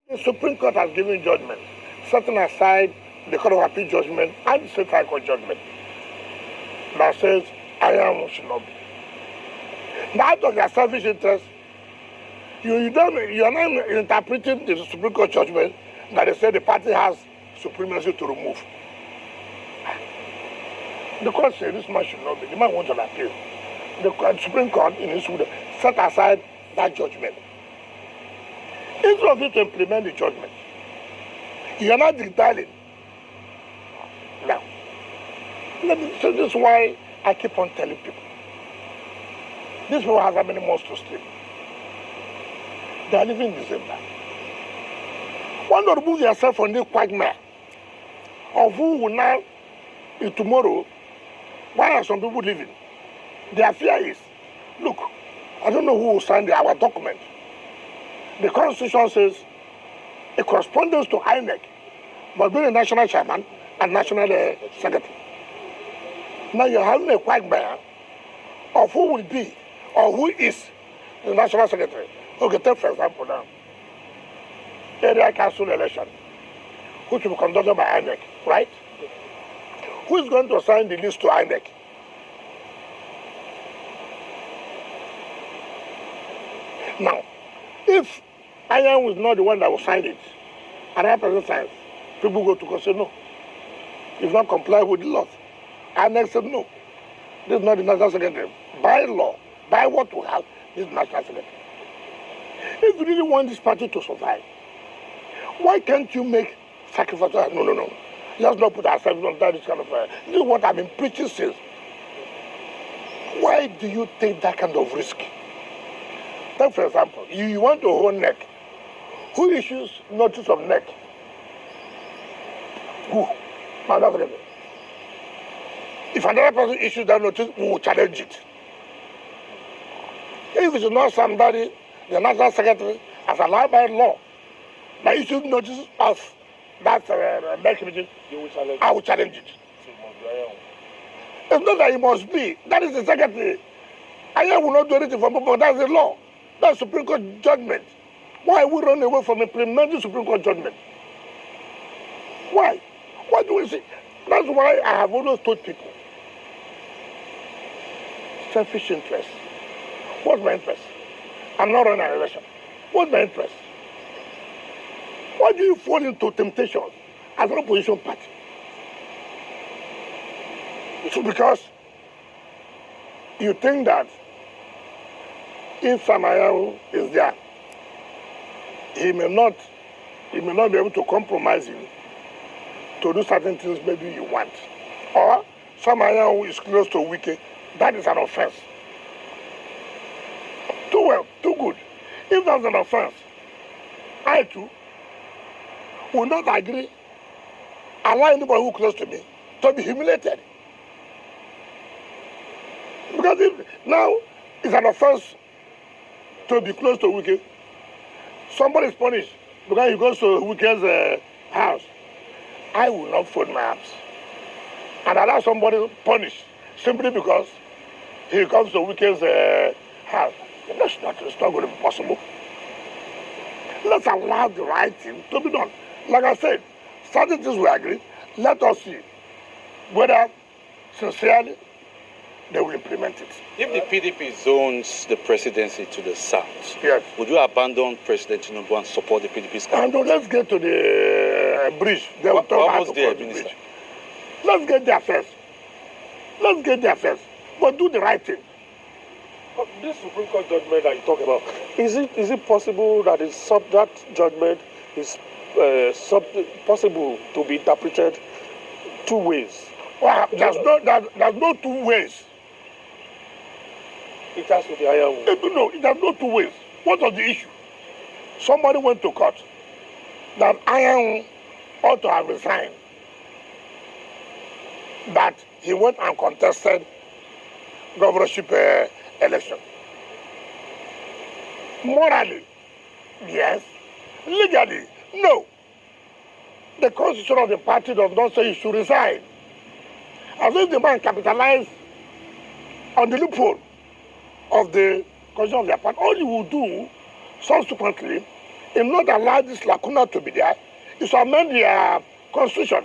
The Supreme Court has given judgment, setting aside the Court of Appeal judgment and the State High Court judgment that says Iron should not be. Now, out of their selfish interest, you are not interpreting the Supreme Court judgment that they say the party has supremacy to remove. The court said this man should not be. The man wants an appeal. The Supreme Court, in its would set aside that judgment. Instead of you to implement the judgment, you are not dictating. Now, so this is why I keep on telling people. These people have how many months to sleep? They are living in December. Why not remove yourself from this quagmire of who will now, in tomorrow, why are some people living? Their fear is, look, I don't know who will sign our document. The Constitution says a correspondence to INEC must be the national chairman and national secretary. Now you're having a quagmire of who will be or who is the national secretary. Okay, take for example now, area council election, which will be conducted by INEC, right? Who is going to sign the list to INEC? Now, if Iron was not the one that will sign it, another person signs, people go to court and say no. If not comply with the law. INEC said no. This is not the national secretary. By law, by what we have, this is national secretary. If you really want this party to survive, why can't you make sacrifices? No. Let's not put ourselves under this kind of this is what I've been preaching since. Why do you take that kind of risk? Take for example, you want to hold NEC. Who issues notice of NEC? Who? Madam President. If another person issues that notice, we will challenge it. If it's not somebody, the national secretary, as allowed by law, that issues notice of that NEC meeting, I will challenge it. It's not that it must be. That is the secretary. I will not do anything for people. That's the law. That's Supreme Court judgment. Why we run away from implementing Supreme Court judgment? Why? What do we see? That's why I have always told people. Selfish interest. What's my interest? I'm not running an election. What's my interest? Why do you fall into temptation as an opposition party? It's because you think that if Samayahu is there, he may not be able to compromise you to do certain things maybe you want. Or Samayahu is close to Wike, that is an offense. Too well, too good. If that's an offense, I too will not agree, allow anybody who is close to me to be humiliated. Because if now it's an offense to be close to Wike, somebody is punished because he goes to Wike's house. I will not fold my arms and allow somebody punished simply because he comes to Wike's house. It's not going to be possible. Let's allow the right thing to be done. Like I said, certain things we agree. Let us see whether sincerely they will implement it. If the PDP zones the presidency to the south, yes, would you abandon President Tinubu and support the PDP's candidate? And let's get to the bridge. They will talk about the bridge. Let's get there first. Let's get there first. But do the right thing. But this Supreme Court judgment that you talk about, is it possible that that judgment is possible to be interpreted two ways? Well, there's no two ways. It has to be iron. No, there's no two ways. What was the issue? Somebody went to court that Iron ought to have resigned. That he went and contested governorship election. Morally, yes. Legally, no. The constitution of the party does not say he should resign. As if the man capitalized on the loophole of the constitution of their party. All you will do subsequently in order to allow this lacuna to be there, is to amend the constitution.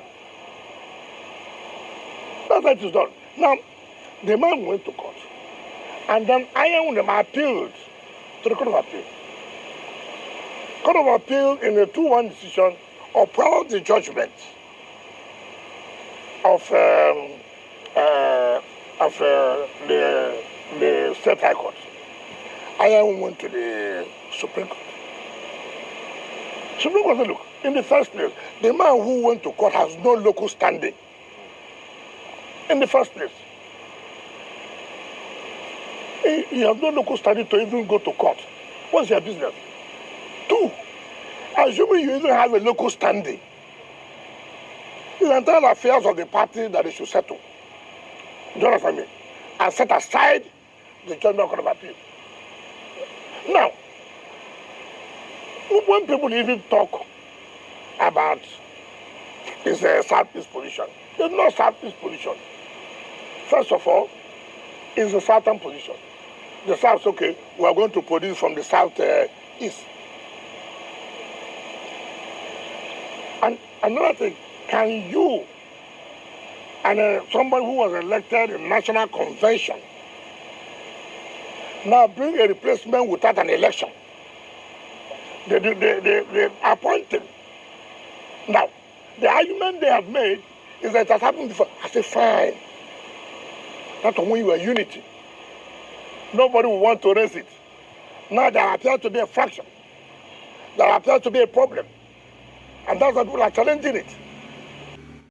That's how it is done. Now, the man went to court, and then Iron appealed to the Court of Appeal. Court of Appeal, in a 2-1 decision, upheld the judgment of the State High Court. Iron went to the Supreme Court. Supreme Court said, look, in the first place, the man who went to court has no local standing. In the first place, he has no local standing to even go to court. What's your business? 2, assuming you even have a local standing, it's the entire affairs of the party that they should settle. Do you understand me? And set aside the Judgment Court of Appeal. Now, when people even talk about it's a Southeast position, it's not Southeast position. First of all, it's a Southern position. The South, okay, we are going to produce from the Southeast. And another thing, can you, and somebody who was elected in National Convention, now bring a replacement without an election? They appoint him. Now, the argument they have made is that it has happened before. I say, fine. That's when you were unity. Nobody will want to raise it. Now there appears to be a fraction. There appears to be a problem. And that's why people are challenging it.